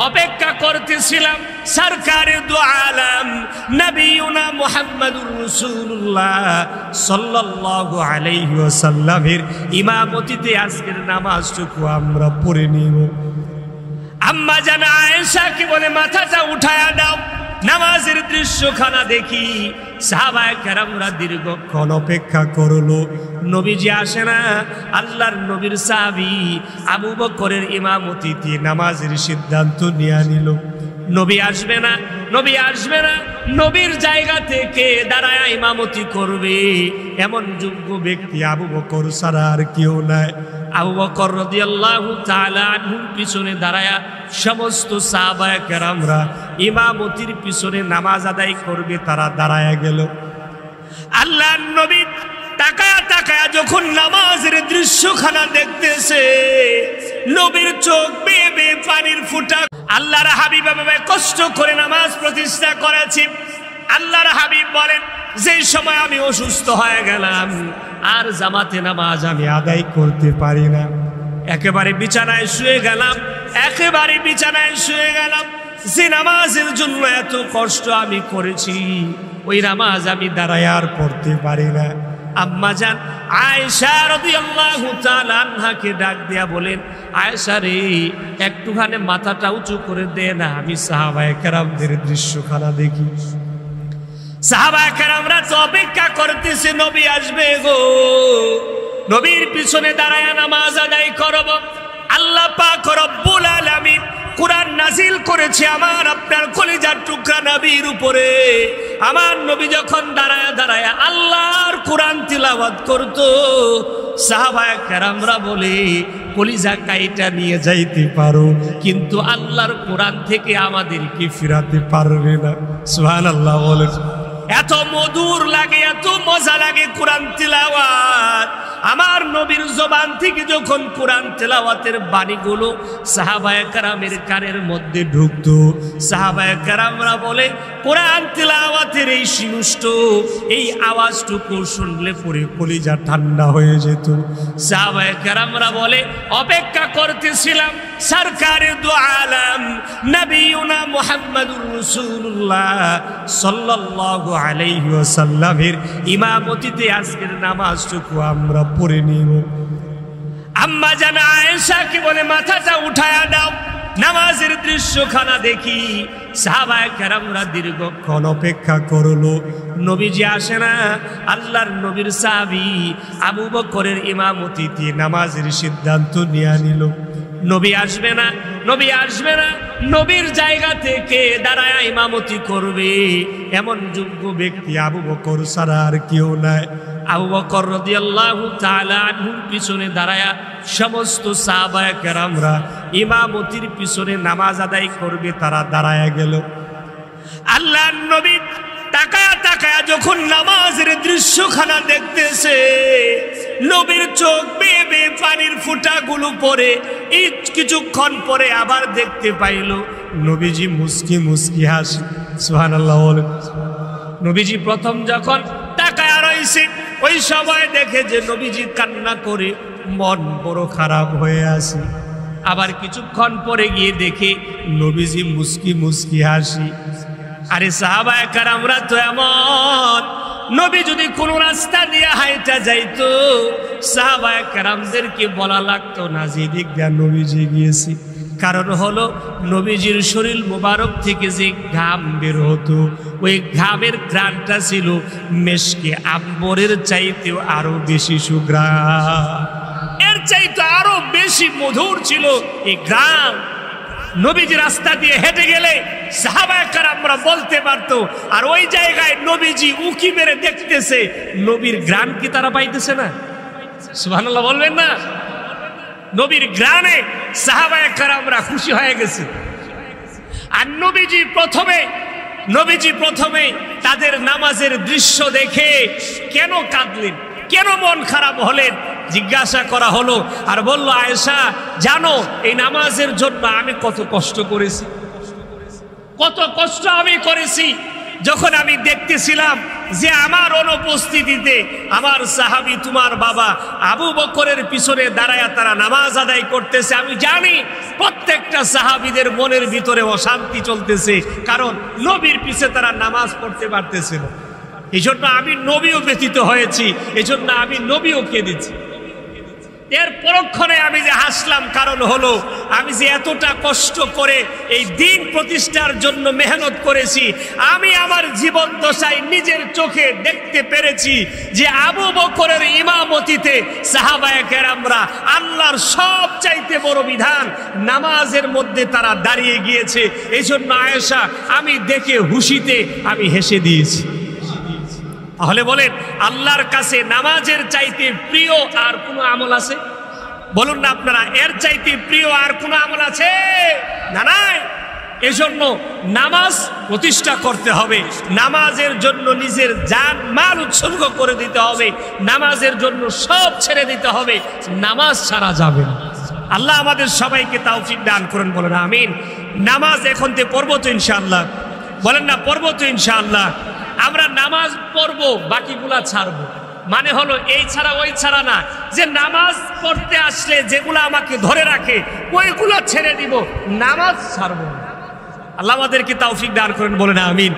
অপেক্ষা করতেছিলাম সরকারে দু আলম নবিয়ুনা মুহাম্মদুর রাসূলুল্লাহ সাল্লাল্লাহু আলাইহি ওয়াসাল্লামের ইমামতিতে আজকের নামাজটুকু আমরা পড়ে নিব। আম্মা জান আয়েশা কি বলে, মাথাটা উঠায়া দাও, নামাজের দৃশ্যখানা দেখি। সাহাবায়ে কেরামরা দীর্ঘক্ষণ অপেক্ষা করলো, নবীজি আসে না। আল্লাহর নবীর সাহাবী আবু বকরের ইমামতিতে নামাজের সিদ্ধান্ত নিয়ে নিল। নবী আসবে না, নবী আসবে না, নবীর জায়গা থেকে দাঁড়ায় ইমামতি করবে এমন যোগ্য ব্যক্তি আবু বকর ছাড়া আর কেউ নাই। আবু বকর রাদিয়াল্লাহু তাআলা আনহুর পিছনে দাঁড়ায়া সমস্ত সাহাবায়ে কেরামরা ইমামতির পিছনে নামাজ আদায় করবে, তারা দাঁড়ায়া গেল। আল্লাহর নবী তাকায়া তাকায়া যখন নামাজের দৃশ্যখানা দেখতেছে, নবীর চোখ বেয়ে বেয়ে পানির ফুটা। আল্লাহর হাবিব এভাবে কষ্ট করে নামাজ প্রতিষ্ঠা করেছি। আল্লাহর হাবিব বলেন, যে সময় আমি অসুস্থ হয়ে গেলাম আর জামাতে নামাজ আমি আদায় করতে পারি না, একেবারে বিছানায় শুয়ে গেলাম, একেবারে বিছানায় শুয়ে গেলাম। যে নামাজের জন্য এত কষ্ট আমি করেছি, ওই নামাজ আমি দাঁড়ায় আর পড়তে পারি না। আম্মা জান আয়েশা রাদিয়াল্লাহু তাআলা আনহাকে ডাক দিয়া বলেন, আয়েশা রে, একটুখানি মাথাটা উঁচু করে দে না, আমি সাহাবায়ে কেরামদের দৃশ্যখানা দেখি। সাহাবায়ে কেরামরা তো অপেক্ষা করতেছে নবী আসবে গো, নবীর পিছনে দাঁড়ায় নামাজ আদায় করব। আল্লাহ পাক রব্বুল আলামিন কুরআন নাজিল করেছে আমার আপনার কলিজার টুকরা নবীর উপরে। আমার নবী যখন দাঁড়ায় দাঁড়ায় আল্লাহর কুরআন তিলাওয়াত করত, সাহাবায়ে কেরামরা বলে, কলিজা কাইটা নিয়ে যাইতে পারো, কিন্তু আল্লাহর কোরআন থেকে আমাদেরকে ফিরাতে পারবে না। সুবহানাল্লাহ বলেন। এত মধুর লাগে, এত মজা লাগে কোরআন তিলাওয়াত। আমার নবীর জবান থেকে যখন কোরআন তেলাওয়াতের বাণীগুলো সাহাবায়ে কেরামের কানের মধ্যে ঢুকতো, সাহাবায়ে কেরামরা বলে, কোরআন তেলাওয়াতের এই শিনুষ্ট এই আওয়াজটুকু শুনলে পরে কলিজা ঠান্ডা হয়ে যেত। সাহাবায়ে কেরামরা বলে, অপেক্ষা করতেছিলাম সরকারে দু আলম নবিয়ুনা মুহাম্মদুর রাসূলুল্লাহ সাল্লাল্লাহু আলাইহি ওয়াসাল্লামের ইমামতিতে আজকের নামাজটুকু আমরা পড়ে নিব। আম্মা জান আয়েশা কি বলে, মাথাটা উঠায়া দাও, নামাজের দৃশ্যখানা দেখি। সাহাবায়ে কেরামরা দীর্ঘক্ষণ অপেক্ষা করলো, নবীজি আসে না। আল্লাহর নবীর সাহাবী আবু বকরের ইমামতিতে নামাজের সিদ্ধান্ত নিয়ে নিল। নবী আসবে না, নবী আসবে না, নবীর জায়গা থেকে দাঁড়ায় ইমামতি করবে এমন যোগ্য ব্যক্তি আবু বকর ছাড়া আর কেউ নাই। আবু বকর রাদিয়াল্লাহু তাআলা আনহুর পিছনে দাঁড়ায়া সমস্ত সাহাবায়ে কেরামরা ইমামতির পিছনে নামাজ আদায় করবে, তারা দাঁড়ায়া গেল। আল্লাহর নবী তাকায়া তাকায়া যখন নামাজের দৃশ্যখানা দেখতেছে, নবীর চোখ বেয়ে বেয়ে পানির ফুটাগুলো পড়ে। এই কিছুক্ষণ পরে আবার দেখতে পাইল নবীজি মুস্কি মুস্কি হাসি। সুবহানাল্লাহ বলেন। নবীজি প্রথম যখন তাকায়া রইছে, ওই সময় দেখে যে নবীজি কান্না করে মন বড় খারাপ হয়ে আছে। আবার কিছুক্ষণ পরে গিয়ে দেখে নবীজি মুস্কি মুস্কি হাসি। আরে সাহাবায়ে কেরামরা তো এমন, নবী যদি কোন রাস্তা দিয়ে হাইটা যাইতো, সাহাবায়ে কেরামদেরকে বলা লাগতো না যে দিক দিয়ে নবীজি গিয়েছে। কারণ হলো নবীজির শরীর মোবারক থেকে যে ঘাম বের হতো, ওই ঘামের ঘ্রাণটা ছিল মেশকে আম্বরের চাইতেও আরো বেশি সুঘ্রাণ, এর চাইতে আরো বেশি মধুর ছিল এই ঘ্রাণ। নবীজি রাস্তা দিয়ে হেঁটে গেলে সাহাবায়ে কেরামরা বলতে পারতো, আর ওই জায়গায় নবীজি উকি মেরে দেখতেছে, নবীর ঘ্রাণ কি তারা পাইতেছে না? সুবহানাল্লাহ বলবেন না? নবীর ঘ্রাণে সাহাবায়ে কেরামরা খুশি হয়ে গেছে। আর নবীজি প্রথমে তাদের নামাজের দৃশ্য দেখে কেন কাঁদলেন, কেন মন খারাপ হলেন জিজ্ঞাসা করা হলো। আর বলল, আয়েশা জানো এই নামাজের জন্য আমি কত কষ্ট করেছি, কত কষ্ট আমি করেছি। যখন আমি দেখতেছিলাম যে আমার অনুপস্থিতিতে আমার সাহাবী তোমার বাবা আবু বকরের পিছনে দাঁড়ায়া তারা নামাজ আদায় করতেছে, আমি জানি প্রত্যেকটা সাহাবীদের মনের ভিতরে অশান্তি চলতেছে, কারণ নবীর পিছে তারা নামাজ পড়তে পারতেছে না। এই জন্য আমি নবীও ব্যথিত হয়েছি, এই জন্য আমি নবীও কেঁদেছি। এর পরক্ষণে আমি যে হাসলাম, কারণ হলো আমি যে এতটা কষ্ট করে এই দিন প্রতিষ্ঠার জন্য মেহনত করেছি, আমি আমার জীবন দশায় নিজের চোখে দেখতে পেরেছি যে আবু বকরের ইমামতিতে সাহাবায়ে কেরামরা আল্লাহর সবচাইতে বড় বিধান নামাজের মধ্যে তারা দাঁড়িয়ে গিয়েছে। এই জন্য আয়েশা আমি দেখে খুশিতে আমি হেসে দিয়েছি। তাহলে বলেন, আল্লাহর কাছে নামাজের চাইতে প্রিয় আর কোনো আমল আছে? বলুন না আপনারা, এর চাইতে প্রিয় আর কোনো আমল আছে? না, নাই। এজন্য নামাজ প্রতিষ্ঠা করতে হবে, নামাজের জন্য নিজের জান মাল উৎসর্গ করে দিতে হবে, নামাজের জন্য সব ছেড়ে দিতে হবে, নামাজ ছাড়া যাবে না। আল্লাহ আমাদের সবাইকে তৌফিক দান করেন, বলেন আমিন। নামাজ এখন থেকে পড়বো তো ইনশাআল্লাহ, বলেন না পড়বো তো ইনশাআল্লাহ। আমরা নামাজ পড়বো, বাকিগুলা ছাড়বো। মানে হলো এই ছাড়া ওই ছাড়া না, যে নামাজ পড়তে আসলে যেগুলো আমাকে ধরে রাখে ওইগুলো ছেড়ে দিব, নামাজ ছাড়বো। আল্লাহ আমাদেরকে তৌফিক দান করেন, বলেন আমিন।